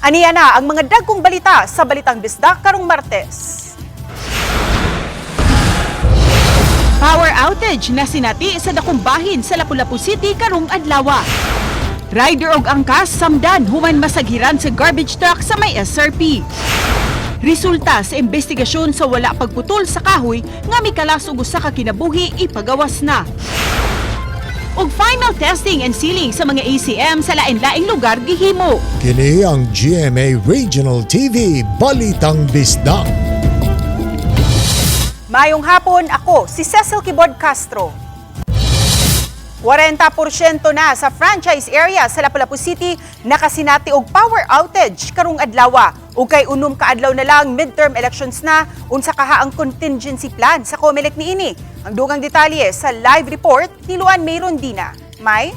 Aniya na ang mga dagkong balita sa Balitang Bisda karong Martes. Power outage na sinati sa dakong bahin sa Lapu-Lapu City karong adlaw. Rider og angkas samdan human masaghiran sa garbage truck sa may SRP. Resulta sa investigasyon sa wala pagputol sa kahoy nga mikalas og usa ka kinabuhi ipagawas na. Og final testing and sealing sa mga ACM sa lain-laing lugar gihimo. Kini ang GMA Regional TV Balitang Bisda. Mayong hapon, ako si Cecil Kibod Castro. 40% na sa franchise area sa Lapu-Lapu City nakasinati og power outage karong adlaw. Ug kay unom ka adlaw na lang midterm elections na, unsa kaha ang contingency plan sa COMELEC niini. Ang dugang detalye sa live report ni Luan May Rondina. May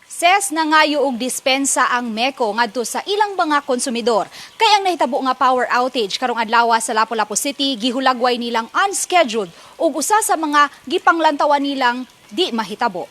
Ses nangayo og dispensa ang MECO ngadto sa ilang mga konsumidor. Kay ang nahitabo nga power outage karong adlaw sa Lapu-Lapu City gihulagway nilang unscheduled ug usa sa mga gipanglantawan nilang di mahitabo.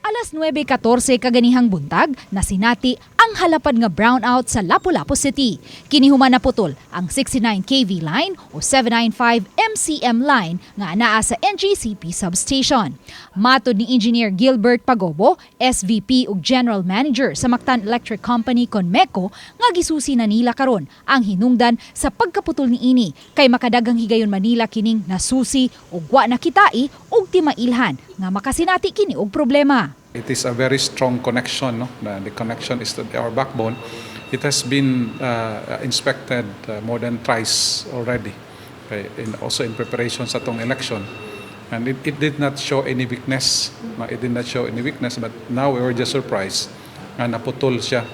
Alas 9:14 kaganihang buntag nasinati ang halapad nga brownout sa Lapu-Lapu City. Kini human naputol ang 69 kV line o 795 MCM line nga anaa sa NGCP substation. Matod ni Engineer Gilbert Pagobo, SVP ug General Manager sa Mactan Electric Company kon MECO, nga gisusi na nila karon ang hinungdan sa pagkaputol niini kay makadagang higayon Manila kining nasusi ug wa nakitai ug timailhan nga makasinati kini og problema. It is a very strong connection. No? The connection is to our backbone. It has been inspected more than thrice already, also in preparation sa tong election. And it did not show any weakness. It did not show any weakness, but now we were just surprised na naputol siya.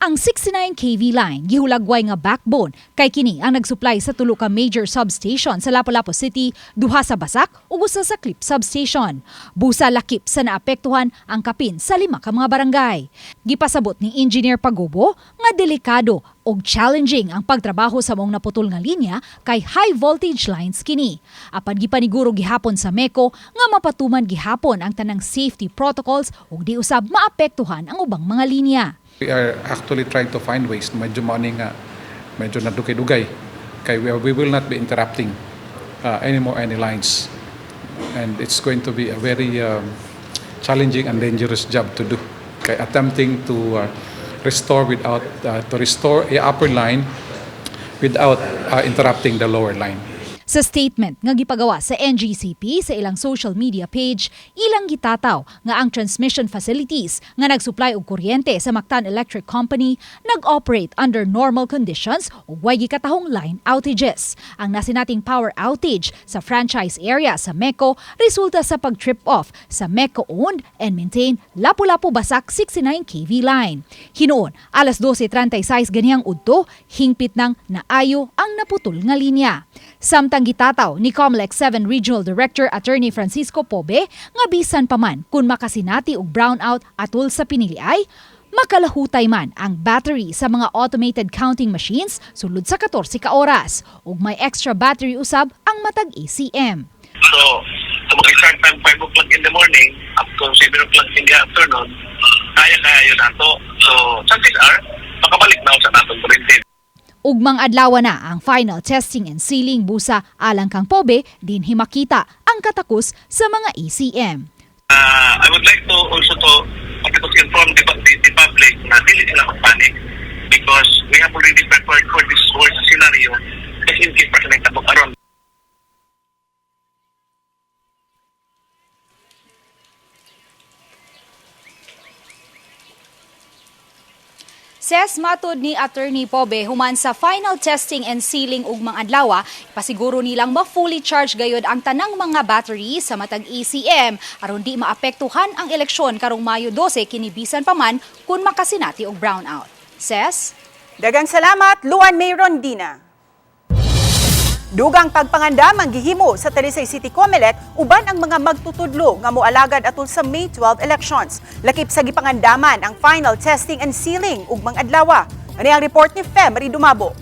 Ang 69 kV line gihulagway nga backbone kay kini ang nagsupply sa tulo ka major substation sa Lapu-Lapu City, duha sa Basak ug usa sa Clip substation. Busa lakip sa naapektuhan ang kapin sa 5 ka mga barangay. Gipasabot ni Engineer Pagobo nga delikado ug challenging ang pagtrabaho sa mong naputol nga linya kay high voltage lines kini. Apan gipaniguro gihapon sa MECO nga mapatuman gihapon ang tanang safety protocols ug di usab maapektuhan ang ubang mga linya. We are actually trying to find ways, medyo morning, medyo nadugay-dugay. Kay we will not be interrupting anymore any lines. And it's going to be a very challenging and dangerous job to do. Kay attempting to restore a upper line without interrupting the lower line. Sa statement nga gipagawa sa NGCP sa ilang social media page, ilang gitataw nga ang transmission facilities nga nagsupply og kuryente sa Mactan Electric Company nag-operate under normal conditions ug way gikatahong line outages. Ang nasinating power outage sa franchise area sa MECO resulta sa pag-trip off sa MECO-owned and maintained Lapu-Lapu Basak 69 kV line. Hinuon, alas 12:36 ganihang udto, hingpit nang naayo ang naputol nga linya. Samtang gitataw ni COMELEC 7 Regional Director Attorney Francisco Pobe nga bisan pa man kung makasinati og brownout atol sa pinili ay makalahutay man ang battery sa mga automated counting machines sulod sa 14 ka oras ug may extra battery usab ang matag ACM. So, mag-start ng 5 o'clock in the morning up to 7 o'clock in the afternoon, kaya yun nato. So, chances are, makabalik na sa natong kuryente. Ugmang adlaw na ang final testing and sealing busa alang kang Pobe din himakita ang katakos sa mga ACM. I would like to also inform the public na dili sila magpanik because we have already prepared for this worst scenario kasi in case pa sila tabok aron. Ses matod ni Attorney Pobe human sa final testing and sealing ug mga adlaw, pasiguro nilang ma-fully charge gayud ang tanang mga battery sa matag ACM aron di maapektuhan ang eleksyon karong Mayo 12 kini bisan pa man kun makasinati og brownout. Ses, dagang salamat, Luan May Rondina. Dugang pagpangandam ang gihimo sa Talisay City COMELEC uban ang mga magtutudlo nga moalagad atol sa May 12 elections. Lakip sa gipangandaman ang final testing and sealing ug mga adlaw. Ani ang report ni Fem Dumabo.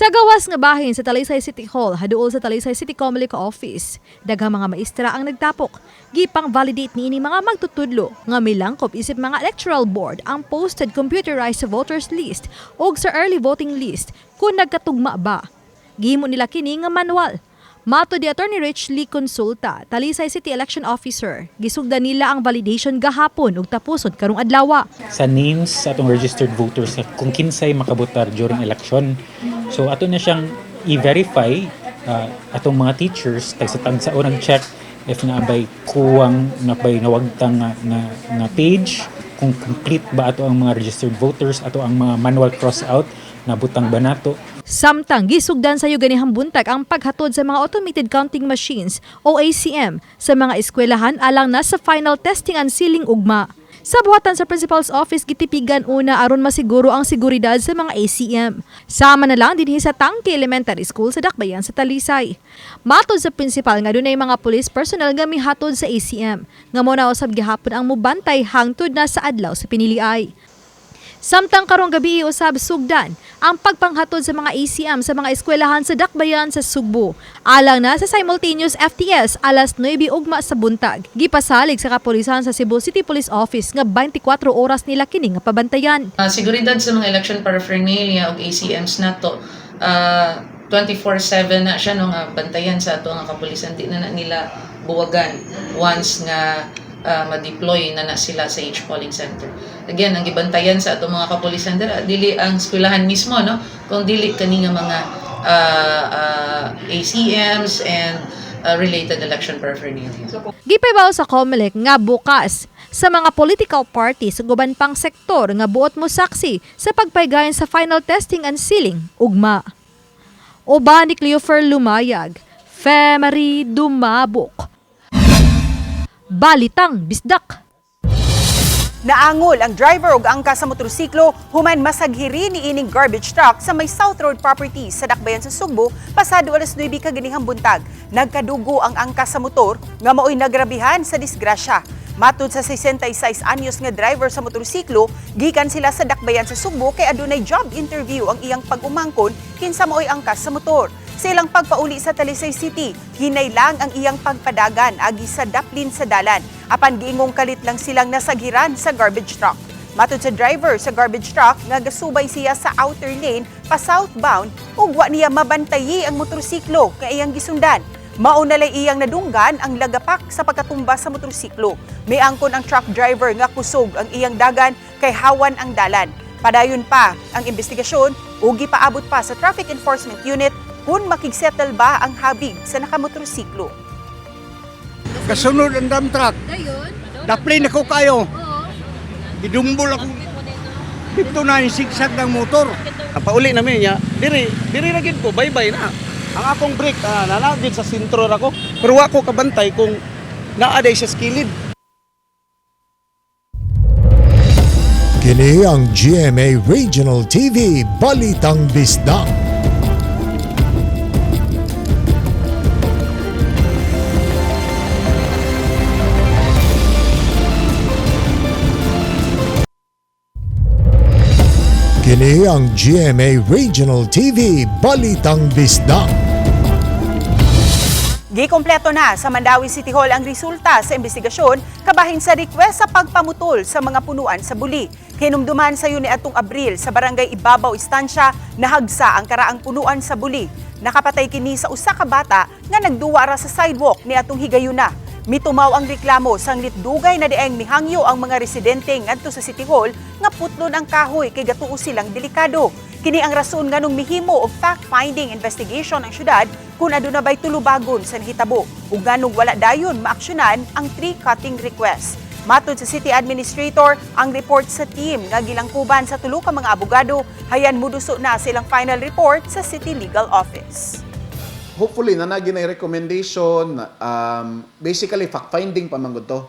Sa gawas nga bahin sa Talisay City Hall, haduol sa Talisay City Comelec Office, daghang mga maestra ang nagtapok. Gipang validate niini mga magtutudlo nga milangkop isip mga electoral board ang posted computerized voters list ug sa early voting list kung nagkatugma ba. Gihimo nila kini nga manual. Mato di Attorney Rich Lee Consulta, Talisay City Election Officer, gisugdan nila ang validation gahapon ug tapusod karong adlaw. Sa names sa atong registered voters kung kinsay makabotar during election. So ato na siyang i-verify atong mga teachers tagsa unang check if naabay kuwang nabay nawagtang na page, kung complete ba ato ang mga registered voters, ato ang mga manual cross out nabutang ba nato. Samtang gisugdan sa ganihang buntag ang paghatod sa mga automated counting machines o ACM sa mga eskwelahan alang na sa final testing and sealing ugma. Sa buhatan sa Principal's Office, gitipigan una aron masiguro ang seguridad sa mga ACM. Sama na lang dinhi sa Tangke Elementary School sa Dakbayan sa Talisay. Matod sa Principal nga dunay mga police personnel nga mihatod sa ACM, nga mo na usab gihapon ang mubantay hangtod na sa adlaw sa piniliay. Samtang karong gabi usab sugdan ang pagpanghatod sa mga ACM sa mga eskwelahan sa Dakbayan sa Sugbo. Alang na sa simultaneous FTS alas 9 ugma sa buntag. Gipasalig sa kapulisan sa Cebu City Police Office nga 24 oras nila kini nga pabantayan. Seguridad sa mga election paraphernalia ug ACMs nato 24/7 na siya nga bantayan sa ato nga kapulisan, di na nila buwagan once nga ma-deploy na sila sa each polling center. Again, ang gibantayan sa ato mga kapulisan dili ang eskwelahan mismo, no, kung dili kani nga mga ACMs and related election paraphernalia. Gipaybaw sa Comelec nga bukas sa mga political parties ug uban pang sektor nga buot mo saksi sa pagpaygayon sa final testing and sealing ugma. Uban ni Cleofer Lumayag, Femery Dumabok. Balitang Bisdak. Naangol ang driver ug angkas sa motorsiklo human masaghiri ni ining garbage truck sa may South Road Properties sa Dakbayan sa Sugbo pasado alas 9 kaganihang buntag. Nagkadugo ang angkas sa motor nga maoy nagrabihan sa disgrasya. Matud sa 66 anyos nga driver sa motorsiklo, gikan sila sa Dakbayan sa Sugbo kay adunay job interview ang iyang pag-umangkon kinsa maoy angkas sa motor. Sa ilang pagpauli sa Talisay City, hinay lang ang iyang pagpadagan agi sa daplin sa dalan. Apan giingong kalit lang silang nasaghiran sa garbage truck. Matud sa driver sa garbage truck nga gasubay siya sa outer lane pa southbound ug wa niya mabantayi ang motorsiklo nga iyang gisundan. Mauna lay iyang nadunggan ang lagapak sa pagkatumba sa motorsiklo. May angkon ang truck driver nga kusog ang iyang dagan kay hawan ang dalan. Padayon pa ang investigasyon ug gipaabot pa sa Traffic Enforcement Unit kung makigsettle ba ang habig sa nakamotorsiklo. Kasunod ang dump truck. Daplin ako kayo. Idumbol ako. Dito na yung sigsag ng motor. Pauli namin niya. Diri na gid ko, bye-bye na. Ang akong brake, nanagid sa sintro ako. Pero ako kabantay kung naaday sa skilid. Kini ang GMA Regional TV Balitang Bisdak. Kini ang GMA Regional TV Balitang Bisdak. Gikompleto na sa Mandawi City Hall ang resulta sa investigasyon kabahin sa request sa pagpamutol sa mga punuan sa buli. Hinumduman sa yun atong Abril sa Barangay Ibabaw Istansya nahagsa ang karaang punuan sa buli. Nakapatay kini sa usa ka bata nga nagduwa ra sa sidewalk ni atong higayuna. Mitumaw ang reklamo sang litdugay na dieng mihangyo ang mga residente ngadto sa City Hall nga putlon ang kahoy kay gatuo silang delikado. Kini ang rason nganong mihimo og fact-finding investigation ang syudad kung aduna bay tulubagon sa nahitabo ug nganong wala dayon maaksyonan ang tree cutting request. Matud sa City Administrator, ang report sa team nga gilangkuban sa tulo ka mga abogado hayan muduso na silang final report sa City Legal Office. Hopefully na ginay recommendation, basically fact-finding pa man gud to.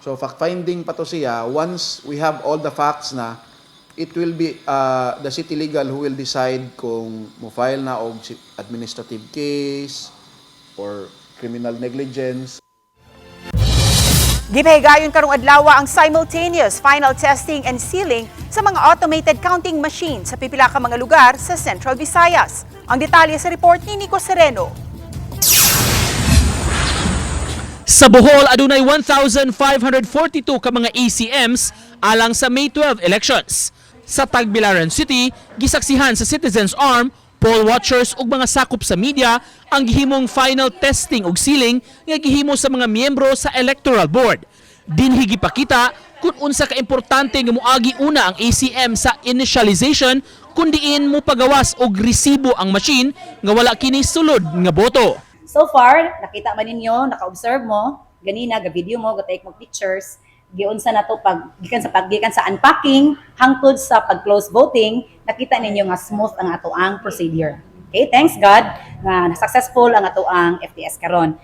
So fact-finding pa to siya. Once we have all the facts na, it will be the city legal who will decide kung mo file na og administrative case or criminal negligence. Gipahigayon karong adlaw ang simultaneous final testing and sealing sa mga automated counting machine sa pipila ka mga lugar sa Central Visayas. Ang detalye sa report ni Nico Sereno. Sa Bohol, adunay 1,542 ka mga ACMs alang sa May 12 elections. Sa Tagbilaran City, gisaksihan sa Citizens Arm, poll watchers ug mga sakop sa media ang gihimong final testing ug sealing nga gihimo sa mga miyembro sa Electoral Board. Dinhi gipakita kung unsa ka importante nga moagi una ang ACM sa initialization kun diin mo pagawas og resibo ang machine nga wala kini sulod nga boto. So far, nakita man ninyo, naka-observe mo, ganina, ga-video mo, ga-take mo pictures, giunsa na to gikan sa unpacking hangtod sa pag-close voting, nakita ninyo nga smooth ang atoang procedure. Okay, thanks God nga successful ang atoang FTS karon.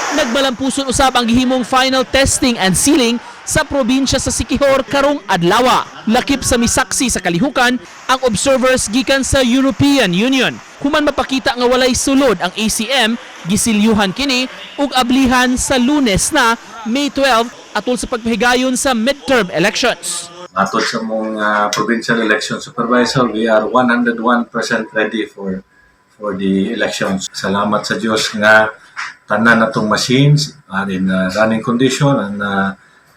Nagmalampuson usab ang gihimong final testing and sealing sa probinsya sa Siquijor karong adlaw. Lakip sa misaksi sa kalihukan ang observers gikan sa European Union. Human mapakita nga walay sulod ang ACM, gisilyuhan kini ug ablihan sa Lunes na May 12 atol sa pagpahigayon sa midterm elections. Atol sa mong provincial election supervisor, we are 101% ready for the elections. Salamat sa Dios nga tanan natong machines are in running condition and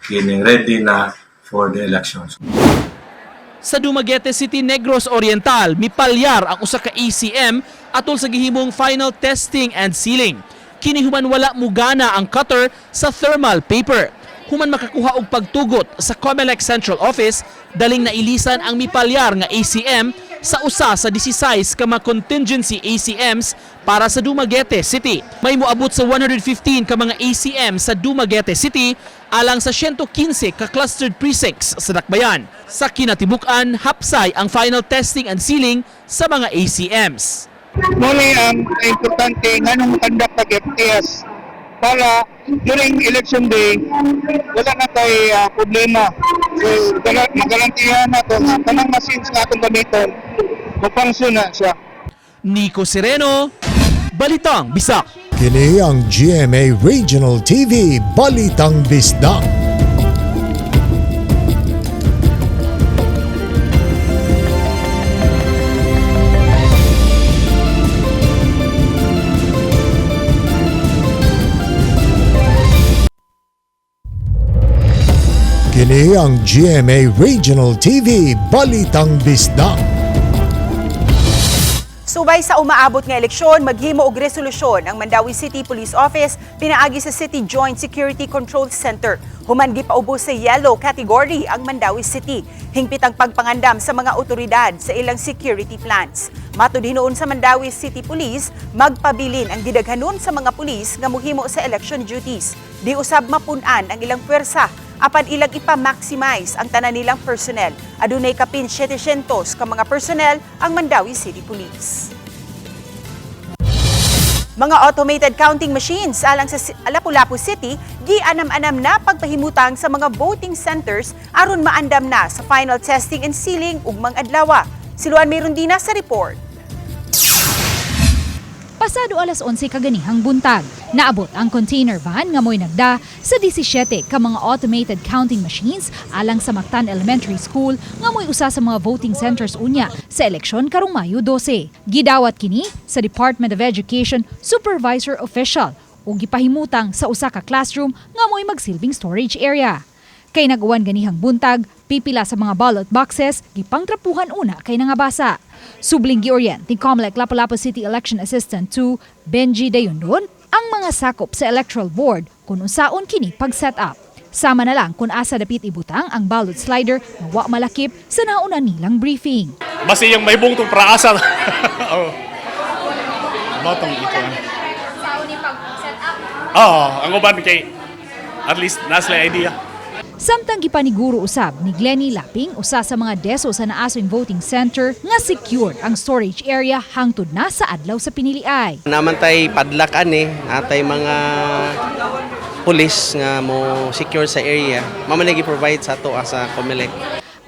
getting ready na for the elections. Sa Dumaguete City, Negros Oriental, mipalyar ang usa ka ACM atol sa gihimong final testing and sealing. Kini human wala mugana ang cutter sa thermal paper. Human makakuha og pagtugot sa COMELEC Central Office, daling nailisan ang mipalyar nga ACM sa usa sa 16 ka mga contingency ACMs para sa Dumaguete City. May moabot sa 115 ka mga ACM sa Dumaguete City alang sa 115 ka clustered precincts sa Dakbayan. Sa kinatibuk-an, hapsay ang final testing and sealing sa mga ACMs. Muli ang importante nga nung conduct ng FTS para during election day wala na tayo problema. So magalantihan na ito nga tanang machines nga itong gamiton mapangsyon na siya. Nico Sereno, Balitang Bisak. Kini ang GMA Regional TV Balitang Bisdak. Kini ang GMA Regional TV Balitang Bisdak. Subay sa umaabot nga eleksyon, maghimo og resolusyon ang Mandawi City Police Office pinaagi sa City Joint Security Control Center. Human gipaubos sa yellow category ang Mandawi City. Hingpit ang pagpangandam sa mga otoridad sa ilang security plans. Matud hinuon sa Mandawi City Police, magpabilin ang gidaghanon sa mga pulis nga mohimo sa election duties. Di usab mapun-an ang ilang pwersa apan ilang ipa-maximize ang tanan nilang personnel. Adunay kapin 700 ka mga personnel ang Mandawi City Police. Mga automated counting machines alang sa Lapu-Lapu City, gianam-anam na pagpahimutang sa mga voting centers aron maandam na sa final testing and sealing ug mga-adlaw. Siluan Merundina sa report. Pasado alas 11 kaganihang buntag, naabot ang container van nga mo'y nagda sa 17 ka mga automated counting machines alang sa Mactan Elementary School nga mo'y usa sa mga voting centers unya sa eleksyon karong Mayo 12. Gidawat kini sa Department of Education Supervisor Official o gipahimutang sa usa ka classroom nga mo'y magsilbing storage area. Kay nag-uwan ganihang buntag, pipila sa mga ballot boxes, gipangtrapuhan una kay nangabasa. Subling giorient ni COMELEC Lapu-Lapu City Election Assistant 2, Benji Dayondon, ang mga sakop sa Electoral Board kung unsaon kini pag-set up. Sama na lang kung asa dapit ibutang ang ballot slider na wa malakip sa nauna nilang briefing. Basta yung may bungtong praasa. Oh. Batong ito. Sao ni pag-set up? Oo, ang uban kay at least nasa idea. Samtang gipaniguro usab ni Glenny Laping, usa sa mga deso sa naasoing voting center nga secured ang storage area hangtod na sa adlaw sa piniliay. Naman tay padlakan atay mga pulis nga mo secure sa area. Mamanay gi-provide sa to sa COMELEC.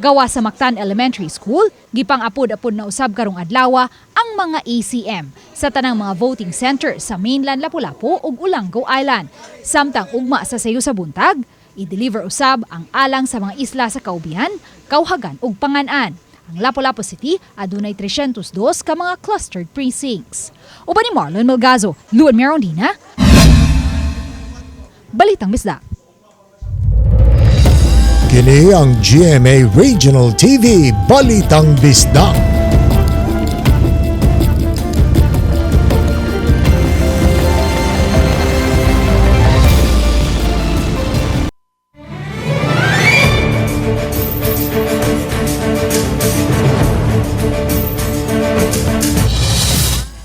Gawa sa Mactan Elementary School, gipang-apod-apod na usab karong adlaw ang mga ACM sa tanang mga voting center sa mainland Lapu-Lapu ug Ulanggo Island. Samtang ugma sa sayo sa buntag, i-deliver usab ang alang sa mga isla sa Kaubian, Kauhagan ug Pangan-an. Ang Lapu-Lapu City adunay 302 ka mga clustered precincts. Uban ni Marlon Melgazo, Luan Merondina, Balitang Bisdak. Kini ang GMA Regional TV Balitang Bisdak.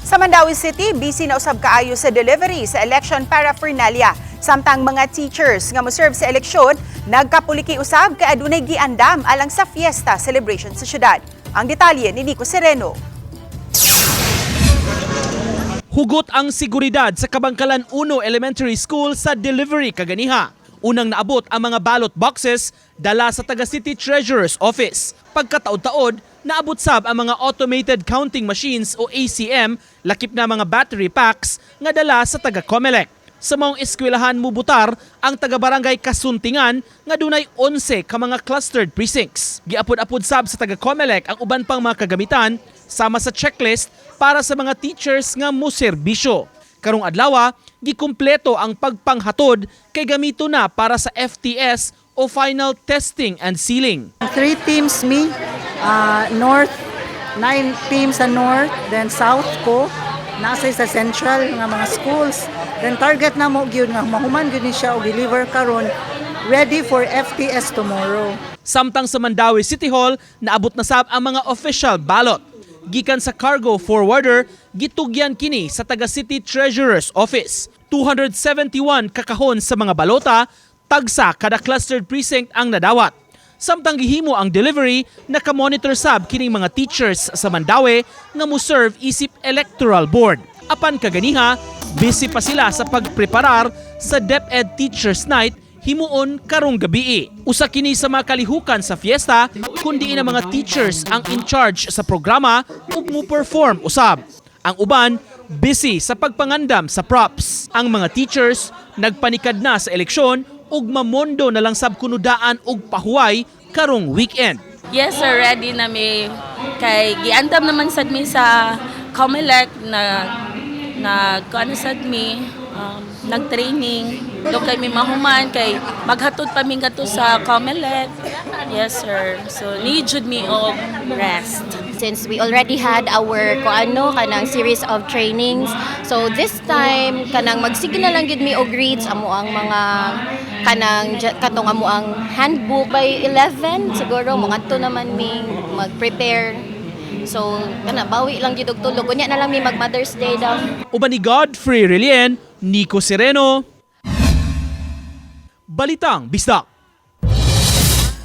Sa Mandawi City, busy na usab kaayo sa delivery sa election paraphernalia. Samtang mga teachers nga moserve sa eleksyon, nagkapuliki usab kay adunay giandam alang sa fiesta celebration sa syudad. Ang detalye ni Nico Sereno. Hugot ang seguridad sa Kabangkalan 1 Elementary School sa delivery kaganiha. Unang naabot ang mga ballot boxes dala sa taga City Treasurer's Office. Pagkataod-taod, naabot sab ang mga automated counting machines o ACM, lakip na mga battery packs nga dala sa taga Comelec. Sa maong eskwelahan mubutar ang taga-barangay Kasuntingan nga dunay 11 ka mga clustered precincts. Giapod-apod sab sa taga Comelec ang uban pang mga kagamitan sama sa checklist para sa mga teachers nga moserbisyo. Karong adlaw, gikumpleto ang pagpanghatod kay gamito na para sa FTS o Final Testing and Sealing. 3 teams North, 9 teams sa North, then South ko, nasa sa Central nga mga schools. Then target na mo gyud nga mahuman gyud ni siya og deliver karon ready for FTS tomorrow. Samtang sa Mandawi City Hall, naabot na sab ang mga official ballot. Gikan sa cargo forwarder, gitugyan kini sa taga City Treasurer's Office. 271 kakahon sa mga balota, tagsa kada clustered precinct ang nadawat. Samtang gihimo ang delivery, naka-monitor sab kining mga teachers sa Mandawi nga moserve isip electoral board. Apan kaganiha, busy pa sila sa pagpreparar sa DepEd Teachers Night himuon karong gabi. Usa kini sa mga kalihukan sa fiesta kundi ang mga teachers ang in charge sa programa ug mo-perform usab. Ang uban busy sa pagpangandam sa props. Ang mga teachers nagpanikad na sa eleksyon ug mamondo na lang sab kunudaan ug pahuway karong weekend. Yes sir, ready na mi kay giandam naman sad mi sa Comelec na kuan sad mi nag-training do kay mi mahuman kay maghatod pa mi gadto sa Comelec. Yes sir, so need jud mi og rest. Since we already had our kanang series of trainings, so this time kanang magsige na lang gid mi og reads amo ang mga katong amo ang handbook by 11 siguro mangadto naman mi mag-prepare. So kana bawi lang gid og tulog unya na lang mi mag Mother's Day daw. Uban ni Godfrey Relien, Nico Sereno, Balitang Bisdak.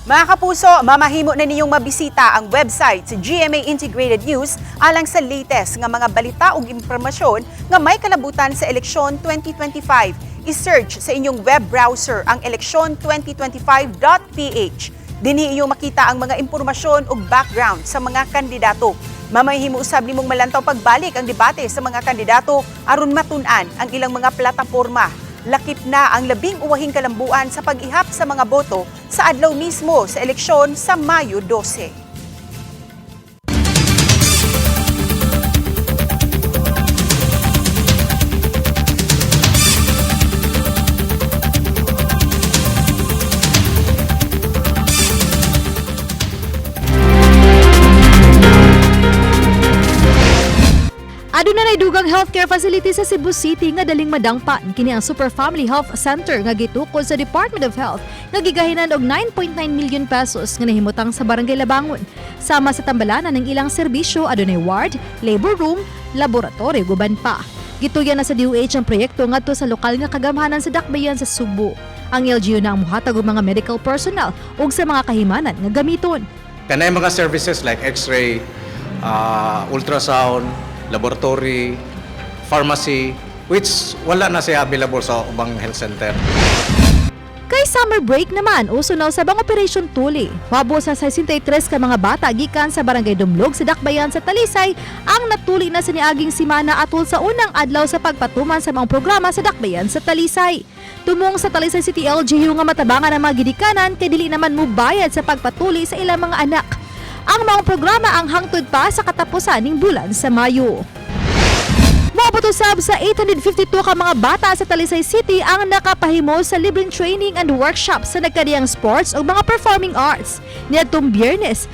Mga kapuso, mamahimo na ninyong mabisita ang website sa GMA Integrated News alang sa latest nga mga balita ug impormasyon nga may kalabutan sa eleksyon 2025. I-search sa inyong web browser ang eleksyon2025.ph. Dinhi inyong makita ang mga impormasyon ug background sa mga kandidato. Mamahimo usab nimong malantaw pagbalik ang debate sa mga kandidato aron matun-an ang ilang mga plataporma. Lakip na ang 11 kalambuan sa pag-ihap sa mga boto sa adlaw mismo sa eleksyon sa Mayo 12. Aduna nay dugang healthcare facility sa Cebu City nga daling madangpan kini ang Super Family Health Center nga gitukod sa Department of Health nga gigahinan og 9.9 million pesos nga nahimutang sa Barangay Labangon. Sama sa tambalanan ng ilang serbisyo adunay ward, labor room, laboratory guban pa. Gituyan na sa DOH ang proyekto ngadto sa lokal nga kagamhanan sa Dakbayan sa Subo. Ang LGU na ang muhatag og mga medical personnel ug sa mga kahimanan nga gamiton. Kanay mga services like X-ray, ultrasound, laboratory, pharmacy, which wala na siya available sa ubang health center. Kay summer break naman usunaw sa bang Operation Tuli. Wabo sa 63 ka mga bata gikan sa Barangay Dumlog sa Dakbayan sa Talisay ang natuli na sa niaging simana atol sa unang adlaw sa pagpatuman sa mga programa sa Dakbayan sa Talisay. Tumong sa Talisay City LGU nga matabangan ang mga gidikanan kay dili naman mubayad sa pagpatuli sa ilang mga anak. Ang mga programa ang hangtod pa sa katapusan ning bulan sa Mayo. Mapatusab sa 852 ka mga bata sa Talisay City ang nakapahimo sa libreng training and workshop sa nagkadiyang sports o mga performing arts. Niadtong Biyernes,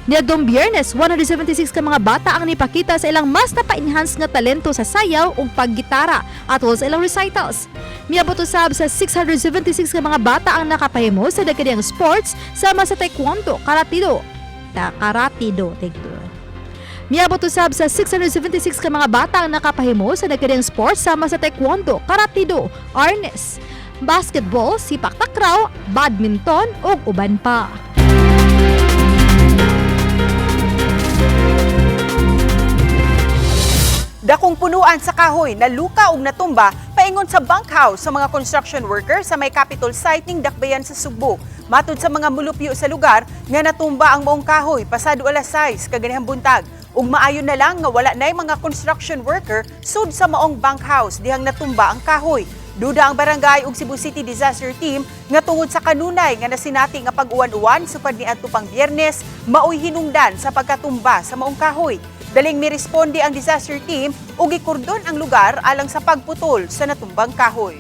176 ka mga bata ang nipakita sa ilang mas napa-enhance nga talento sa sayaw o paggitara atol sa ilang recitals. Miabot usab sa 676 ka mga bata ang nakapahimo sa nagkadiyang sports sama sa taekwondo, karatido. Miabot usab sa 676 ka mga bata ang nakapahimo sa nagkadiyang sports sama sa taekwondo, karatido, arnis, basketball, sipak takraw, badminton ug uban pa. Dakong punuan sa kahoy na luka ug natumba paingon sa bunkhouse sa mga construction workers sa may Capitol site ning Dakbayan sa Sugbo. Matud sa mga mulupyo sa lugar nga natumba ang maong kahoy pasado alas 6 kaganihang buntag. Ug maayon na lang nga wala nay mga construction worker sud sa maong bunkhouse dihang natumba ang kahoy. Duda ang barangay ug Cebu City Disaster Team nga tungod sa kanunay nga nasinati nga pag-uwan-uwan sukad niadto pang Biyernes maoy hinungdan sa pagkatumba sa maong kahoy. Daling miresponde ang disaster team ug gikordon ang lugar alang sa pagputol sa natumbang kahoy.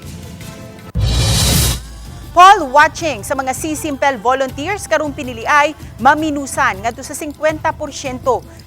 Poll watching sa mga Sisimpel volunteers karong pinili ay maminusan ngadto sa 50%.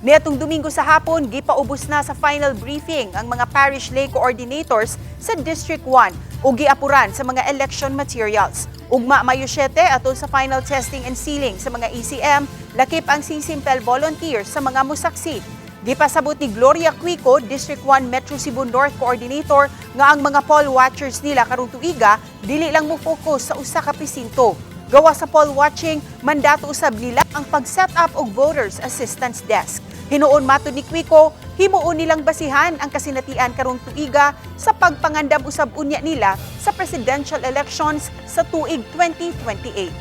Niadtong Domingo sa hapon gipaubos na sa final briefing ang mga parish lay coordinators sa District 1 ug giapuran sa mga election materials. Ugma Mayo 7 atol sa final testing and sealing sa mga ECM, lakip ang Sisimpel volunteers sa mga musaksi. Gipasabot ni Gloria Quico, District 1 Metro Cebu North Coordinator, nga ang mga poll watchers nila karong tuiga dili lang mo focus sa usa ka presinto. Gawa sa poll watching, mandato usab nila ang pag-set up og voters assistance desk. Hinuon matud ni Quico, himuon nilang basihan ang kasinatian karong tuiga sa pagpangandam usab unya nila sa presidential elections sa tuig 2028.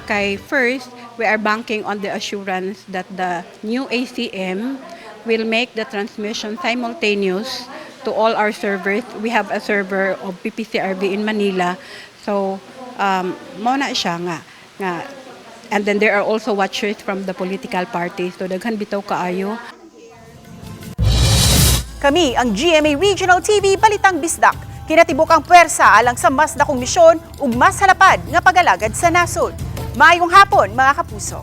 Kay first, we are banking on the assurance that the new ACM will make the transmission simultaneous to all our servers. We have a server of PPCRB in Manila. So, mao na siya nga. And then there are also watchers from the political parties. So, daghan bitaw kaayo. Kami ang GMA Regional TV Balitang Bisdak. Kinatibok ang puwersa alang sa mas dakong misyon ug mas halapad nga pag-alagad sa nasod. Maayong hapon mga kapuso.